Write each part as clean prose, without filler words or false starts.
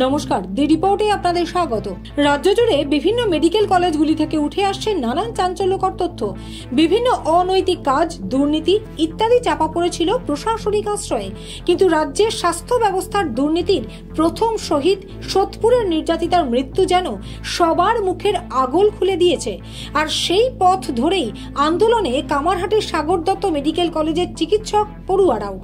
নমস্কার, দি রিপোর্টে আপনাদের স্বাগত। রাজ্য জুড়ে বিভিন্ন মেডিকেল কলেজগুলি থেকে উঠে আসছে নানান চাঞ্চল্যকর তথ্য। বিভিন্ন অনৈতিক কাজ, দুর্নীতি ইত্যাদি চাপা পড়েছিল প্রশাসনিক আশ্রয়ে। কিন্তু রাজ্যের স্বাস্থ্য ব্যবস্থার দুর্নীতির প্রথম শহীদ সোদপুরের নির্যাতিতার মৃত্যু যেন সবার মুখের আগল খুলে দিয়েছে। আর সেই পথ ধরেই আন্দোলনে কামারহাটির সাগর দত্ত মেডিকেল কলেজের চিকিৎসক পড়ুয়ারাও।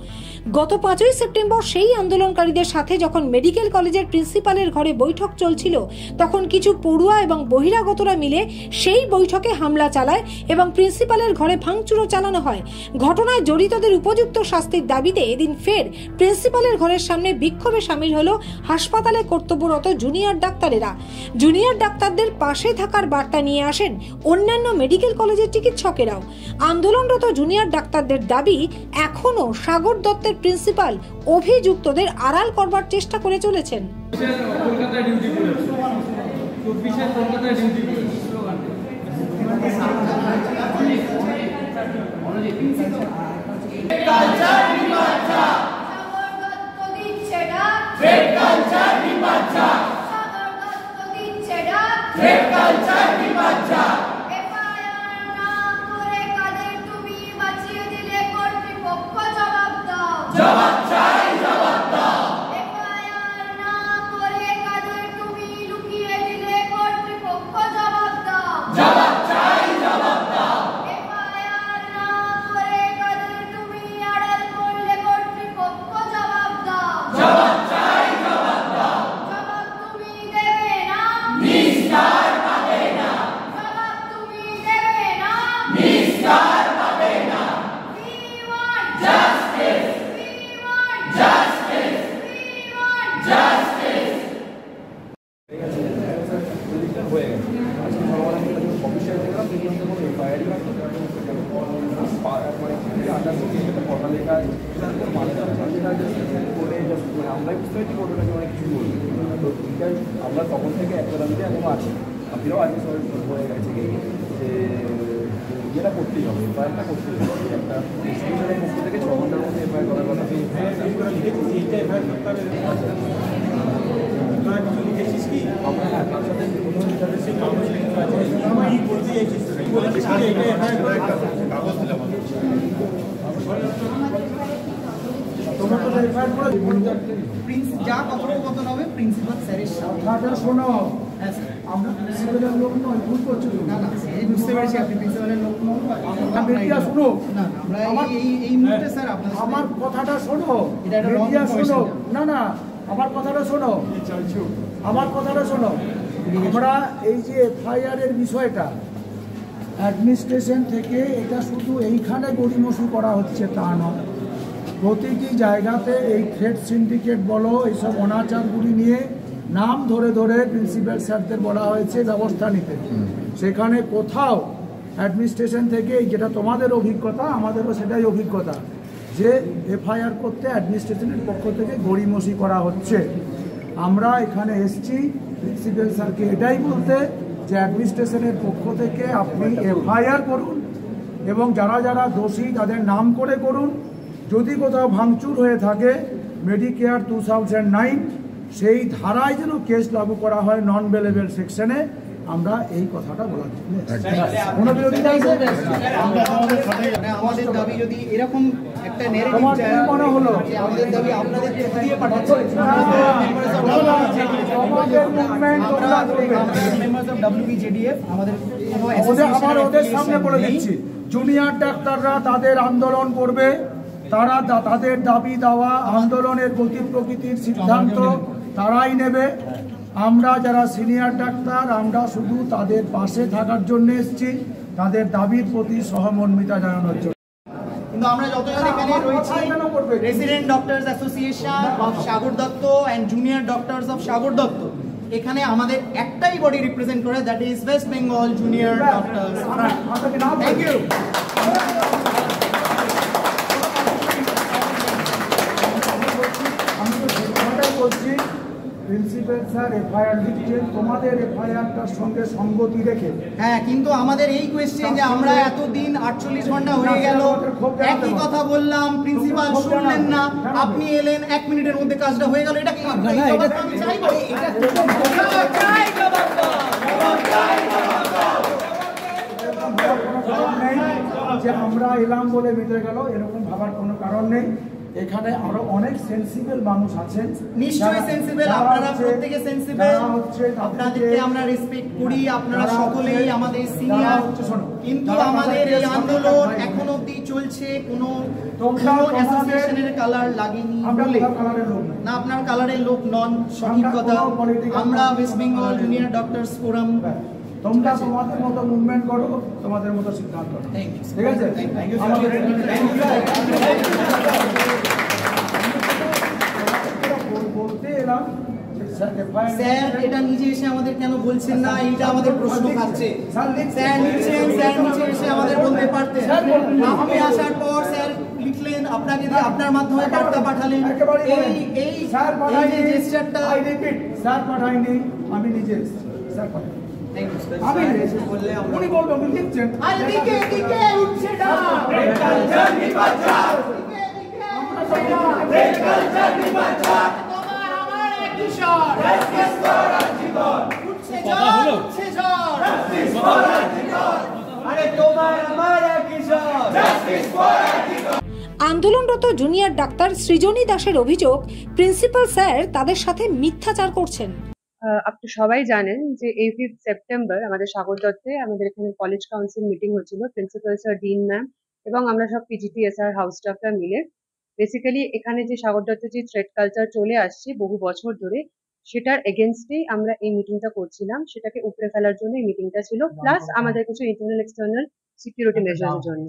গত 5ই সেপ্টেম্বর সেই আন্দোলনকারীদের সাথে যখন মেডিকেল কলেজের প্রিন্সিপালের ঘরে বৈঠক চলছিল, তখন কিছু পড়ুয়া এবং বহিরাগতরা মিলে সেই বৈঠকে হামলা চালায় এবং প্রিন্সিপালের ঘরে ভাঙচুরও চালানো হয়। ঘটনায় জড়িতদের উপযুক্ত শাস্তির দাবিতে এদিন ফের প্রিন্সিপালের ঘরের সামনে বিক্ষোভে সামিল হলো হাসপাতালে কর্তব্যরত জুনিয়র ডাক্তারেরা। জুনিয়র ডাক্তারদের পাশে থাকার বার্তা নিয়ে আসেন অন্যান্য মেডিকেল কলেজের চিকিৎসকেরাও। আন্দোলনরত জুনিয়র ডাক্তারদের দাবি, এখনো সাগর দত্তের প্রিন্সিপাল অভিযুক্তদের আড়াল করবার চেষ্টা করে চলেছেন। আমরা তখন থেকে একটা দাবিতে এখনো আছি, আপনিও আজকে সবাই হয়ে গেছে যে ইয়েটা করতেই হবে, এফআইআরটা করতেই হবে। একটা ইনস্টিটিউশনের পক্ষ থেকে 6 ঘন্টার মধ্যে এফআইআর করার কথা। আমরা হ্যাঁ তার সাথে যা কথোপকথন হবে প্রিন্সিপাল স্যারের সাথে। শোনো, হ্যাঁ স্যার, আমরা প্রিন্সিপালের লোক নয়, ভুল করছো। না না এই বুঝতে পেরেছি আপনি প্রিন্সিপালের লোক নন। মিডিয়া শোনো, না আমরা এই মুহূর্তে স্যার আপনার আমার কথাটা শোনো, এটা একটা মিডিয়া শোনো। না না, আমার কথাটা শোনো, আমার কথাটা শোনো। আমরা এই যে এফআইআর এর বিষয়টা অ্যাডমিনিস্ট্রেশন থেকে এটা শুধু এইখানে গড়িমসি করা হচ্ছে তা নয়, প্রতিটি জায়গাতে এই থ্রেড সিন্ডিকেট বলো, এইসব অনাচারগুলি নিয়ে নাম ধরে ধরে প্রিন্সিপাল স্যারদের বলা হয়েছে ব্যবস্থা নিতে। সেখানে কোথাও অ্যাডমিনিস্ট্রেশন থেকে, যেটা তোমাদের অভিজ্ঞতা, আমাদেরও সেটাই অভিজ্ঞতা, যে এফআইআর করতে অ্যাডমিনিস্ট্রেশনের পক্ষ থেকে গড়িমসি করা হচ্ছে। আমরা এখানে এসছি প্রিন্সিপাল স্যারকে এটাই বলতে যে অ্যাডমিনিস্ট্রেশনের পক্ষ থেকে আপনি এফআইআর করুন এবং যারা যারা দোষী তাদের নাম করে করুন। যদি কোথাও ভাঙচুর হয়ে থাকে মেডিকেয়ার 2009 সেই ধারায় যেন কেস লাগু করা হয় নন বেলেবল সেকশনে। আমরা এই কথাটা বলার জন্য কোনো বিরোধিতা আমাদের দাবি যদি এরকম একটা নেগেটিভ যায় মনে হলো যে আমাদের দাবি আপনাদের দিয়ে পাঠাচ্ছে মেম্বারস অফ WBJDF আমাদের ওদের সামনে বলে দিচ্ছি, জুনিয়র ডাক্তাররা তাদের আন্দোলন করবে, তারা তাদের দাবি দেওয়া আন্দোলনের গতি প্রকৃতির সিদ্ধান্ত তারাই নেবে। আমরা যারা সিনিয়র ডাক্তার, আমরা শুধু তাদের পাশে থাকার জন্য এসেছি, তাদের দাবির প্রতি সহমর্মিতা জানানোর জন্য। কিন্তু আমরা যতজন এখানে রয়েছি, resident doctors association of Sagar Dutta and junior doctors of Sagar Dutta, এখানে আমাদের একটাই বডি রিপ্রেজেন্ট করে, that is West Bengal junior doctors. Thank you. আমি তো বলছি প্রিন্সিপাল প্রিন্সিপাল স্যার এফআইআর লিখছেন তোমাদের এফআইআরটার সঙ্গে সঙ্গতি রেখে। হ্যাঁ, কিন্তু আমাদের এই কোয়েশ্চেন যে আমরা এতদিন 48 ঘন্টা হয়ে গেল একই কথা বললাম, প্রিন্সিপাল শুনলেন না, আপনি এলেন 1 মিনিটের মধ্যে কাজটা হয়ে গেল, এটা কি আমি চাইবো? যে আমরা এলাম বলে মিটে গেল এরকম ভাবার কোনো কারণ নেই। এখানে আরো অনেক সেন্সিবল মানুষ আছেন, নিশ্চয়ই সেন্সিবল, আপনারা প্রত্যেকে সেন্সিবল, আপনাদেরকে আমরা রেসপেক্ট করি, আপনারা সকলেই আমাদের সিনিয়র, কিন্তু আমাদের এই আন্দোলন এখন অবধি চলছে, কোনো অ্যাসোসিয়েশনের কালার লাগেনি বলে না, আপনার কালারের লোক নন, সঠিক কথা। আমরা West Bengal junior doctors forum, তোমরা তোমাদের মতো মুভমেন্ট করো, তোমাদের মতো সিদ্ধান্ত করো, ঠিক আছে? বলতে এলাম স্যার এটা নিজে এসে আমাদের কেন বলছেন না, এইটা আমাদের প্রশ্ন থাকছে। স্যার নিচে এসে আমাদের বলতে পারতেন, আপনি আসার পর স্যার লিখলেন, আপনাকে দিয়ে আপনার মাধ্যমে বার্তা পাঠালেন, এই যে জেস্টারটা স্যার পাঠাইনি, আমি নিজে স্যার পাঠাই। উনি বলবেন উনি লিখছেন উঠছে আন্দোলনরত জুনিয়র ডাক্তার সৃজনী দাসের অভিযোগ, প্রিন্সিপাল স্যার তাদের সাথে মিথ্যাচার করছেন। আপনি সবাই জানেন যে 8 সেপ্টেম্বর আমাদের সাগর দত্তে আমাদের এখানে কলেজ কাউন্সিল মিটিং হচ্ছিল, প্রিন্সিপাল স্যার, ডিন ম্যাম এবং আমরা সব পিজিটিএসআর হাউস স্টাফরা মিলে। বেসিক্যালি এখানে যে সাগর দত্তে যে থ্রেড কালচার চলে আসছে বহু বছর ধরে, সেটার এগেনস্টেই আমরা এই মিটিংটা করছিলাম, সেটাকে উপরে ফেলার জন্য এই মিটিংটা ছিল, প্লাস আমাদের কিছু ইন্টারনাল এক্সটার্নাল সিকিউরিটি মেজারের জন্য।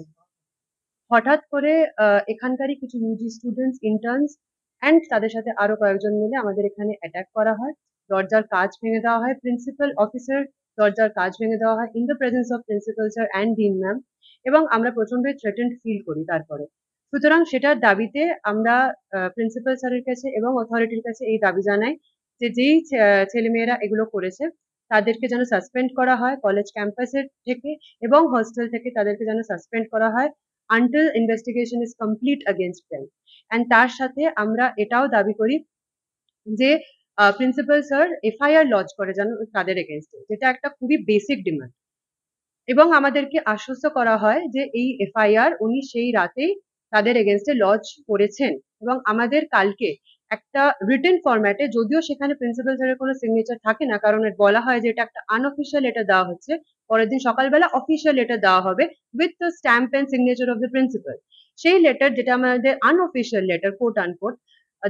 হঠাৎ করে এখানকারই কিছু ইউজি স্টুডেন্টস, ইন্টার্নস অ্যান্ড তাদের সাথে আরো কয়েকজন মিলে আমাদের এখানে অ্যাটাক করা হয়, দরজার কাঁচ ভেঙে দেওয়া হয়, প্রিন্সিপাল অফিসার দরজার কাঁচ ভেঙে দেওয়া হয় in the presence of principal sir and dean ma'am, এবং আমরা প্রচন্ডই থ্রেটেন্ড ফিল করি তারপরে। সুতরাং সেটার দাবিতে আমরা প্রিন্সিপাল স্যারের কাছে এবং অথরিটির কাছে এই দাবি জানাই যে যেই ছেলেমেয়েরা এগুলো করেছে তাদেরকে যেন সাসপেন্ড করা হয় কলেজ ক্যাম্পাসের থেকে এবং হস্টেল থেকে, তাদেরকে যেন সাসপেন্ড করা হয় until investigation is complete against them. and তার সাথে আমরা এটাও দাবি করি যে প্রিন্সিপাল স্যার এফআইআর লজ করে যেন তাদের এগেনস্টে, যেটা একটা খুবই বেসিক ডিমান্ড, এবং আমাদেরকে আশ্বস্ত করা হয় যে এই এফআইআর উনি সেই রাতেই তাদের এগেনস্টে লজ করেছেন, এবং আমাদের কালকে একটা রিটেন ফরম্যাটে, যদিও সেখানে প্রিন্সিপাল স্যারের কোনো সিগনেচার থাকে না, কারণ বলা হয় যে এটা একটা আনঅফিসিয়াল লেটার দেওয়া হচ্ছে, পরের দিন সকালবেলা অফিসিয়াল লেটার দেওয়া হবে with the stamp and signature of the principal. সেই লেটার, যেটা আমাদের আনঅফিসিয়াল লেটার কোট আনকোট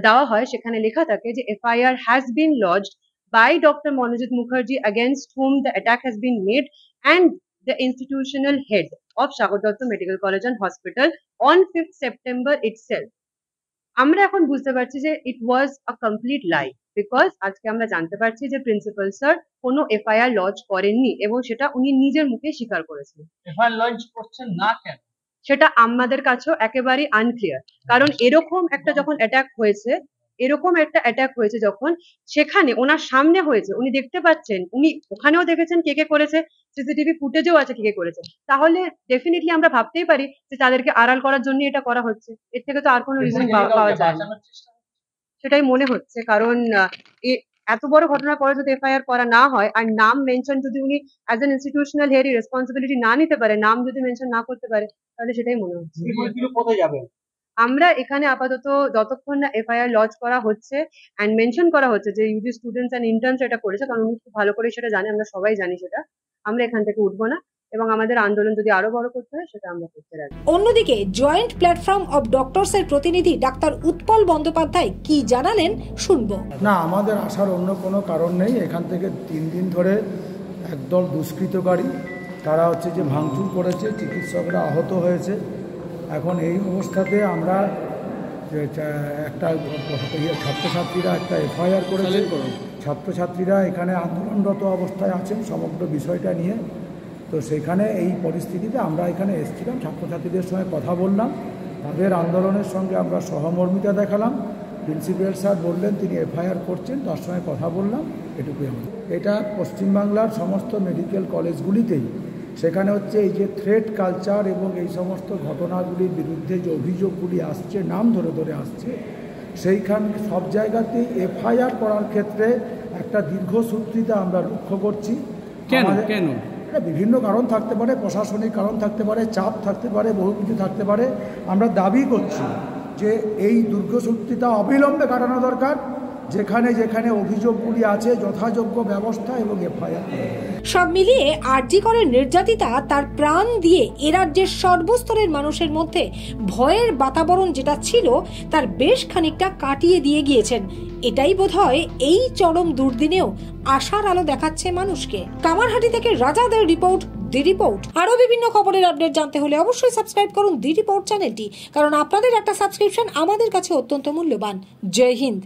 দেওয়া হয়, সেখানে লেখা থাকে যে FIR has been lodged by doctor Monojit Mukherjee against whom the attack has been made and the institutional head of Sagar Datta Medical College and Hospital on 5th September itself. আমরা এখন বুঝতে পারছি যে ইট ওয়াজ আ কমপ্লিট লাই, বিকজ আজকে আমরা জানতে পারছি যে প্রিন্সিপাল স্যার কোনো এফআইআর লজ করেননি এবং সেটা উনি নিজের মুখে স্বীকার করেছেন। এফআইআর লজ করছেন না কেন সেটা আমাদের কাছেও একেবারেই আনক্লিয়ার, কারণ এরকম একটা অ্যাটাক হয়েছে যখন সেখানে ওনার সামনে হয়েছে, উনি দেখতে পাচ্ছেন, উনি ওখানেও দেখেছেন কে কে করেছে, সিসিটিভি ফুটেজেও আছে কে কে করেছে, তাহলে ডেফিনেটলি আমরা ভাবতেই পারি যে তাদেরকে আড়াল করার জন্য এটা করা হচ্ছে, এর থেকে তো আর কোনো রিজন পাওয়া যায় না, সেটাই মনে হচ্ছে। কারণ এত বড় ঘটনার পরে যদি এফআইআর করা না হয় আর নাম মেনশন যদি উনি as an institutional head responsibility না নিতে পারে, নাম যদি মেনশন না করতে পারে, তাহলে সেটাই মনে হচ্ছে। কোথায় যাবে? আমরা এখানে আপাতত যতক্ষণ না এফআইআর লজ করা হচ্ছে অ্যান্ড মেনশন করা হচ্ছে যে ইউজি স্টুডেন্টস অ্যান্ড ইন্টার্নস এটা করেছে, কারণ উনি খুব ভালো করে সেটা জানে, আমরা সবাই জানি সেটা, আমরা এখান থেকে উঠবো না, এবং আমাদের আন্দোলন যদি আরো বড় করতে হয় সেটা আমরা করতে রাজি। অন্যদিকে জয়েন্ট প্ল্যাটফর্ম অফ ডক্টরস এর প্রতিনিধি ডাক্তার উৎপল বন্দ্যোপাধ্যায় কি জানালেন শুনবো। না, আমাদের আসার অন্য কোনো কারণ নেই। এখান থেকে 3 দিন ধরে একদল দুষ্কৃতকারী, তারা হচ্ছে যে ভাঙচুর করেছে, চিকিৎসকরা আহত হয়েছে। এখন এই অবস্থাতে আমরা একটা ছাত্রছাত্রীরা একটা এফআইআর করেছে, ছাত্রছাত্রীরা এখানে আন্দোলনরত অবস্থায় আছেন সমগ্র বিষয়টা নিয়ে। তো সেখানে এই পরিস্থিতিতে আমরা এখানে এসেছিলাম, ছাত্রছাত্রীদের সঙ্গে কথা বললাম, তাদের আন্দোলনের সঙ্গে আমরা সহমর্মিতা দেখালাম প্রিন্সিপাল স্যার বললেন তিনি এফআইআর করছেন, তার সঙ্গে কথা বললাম, এটুকুই আমাদের। এটা পশ্চিমবাংলার সমস্ত মেডিকেল কলেজগুলিতেই সেখানে হচ্ছে এই যে থ্রেট কালচার এবং এই সমস্ত ঘটনাগুলির বিরুদ্ধে যে অভিযোগগুলি আসছে, নাম ধরে ধরে আসছে, সেইখান সব জায়গাতেই এফআইআর করার ক্ষেত্রে একটা দীর্ঘসূত্রিতা আমরা লক্ষ্য করছি। কেন? এটা বিভিন্ন কারণ থাকতে পারে, প্রশাসনিক কারণ থাকতে পারে, চাপ থাকতে পারে, বহু কিছু থাকতে পারে। আমরা দাবি করছি যে এই দীর্ঘসূত্রিতা অবিলম্বে কাটানো দরকার, যেখানে যেখানে অভিযোগগুলি আছে যথাযোগ্য ব্যবস্থা এবং এফআইআর। সব মিলিয়ে আরজি করের নির্যাতিতা তার প্রাণ দিয়ে এ রাজ্যের সর্বস্তরের মানুষের মধ্যে ভয়ের বাতাবরণ যেটা ছিল তার বেশ খানিকটা কাটিয়ে দিয়ে গিয়েছেন। এটাই বোধহয় এই চরম দুর্দিনেও আশার আলো দেখাচ্ছে মানুষকে। কামারহাটি থেকে রাজাদের রিপোর্ট, দি রিপোর্ট। আরো বিভিন্ন খবরের আপডেট জানতে হলে অবশ্যই সাবস্ক্রাইব করুন দি রিপোর্ট চ্যানেলটি, কারণ আপনাদের একটা সাবস্ক্রিপশন আমাদের কাছে অত্যন্ত মূল্যবান। জয় হিন্দ।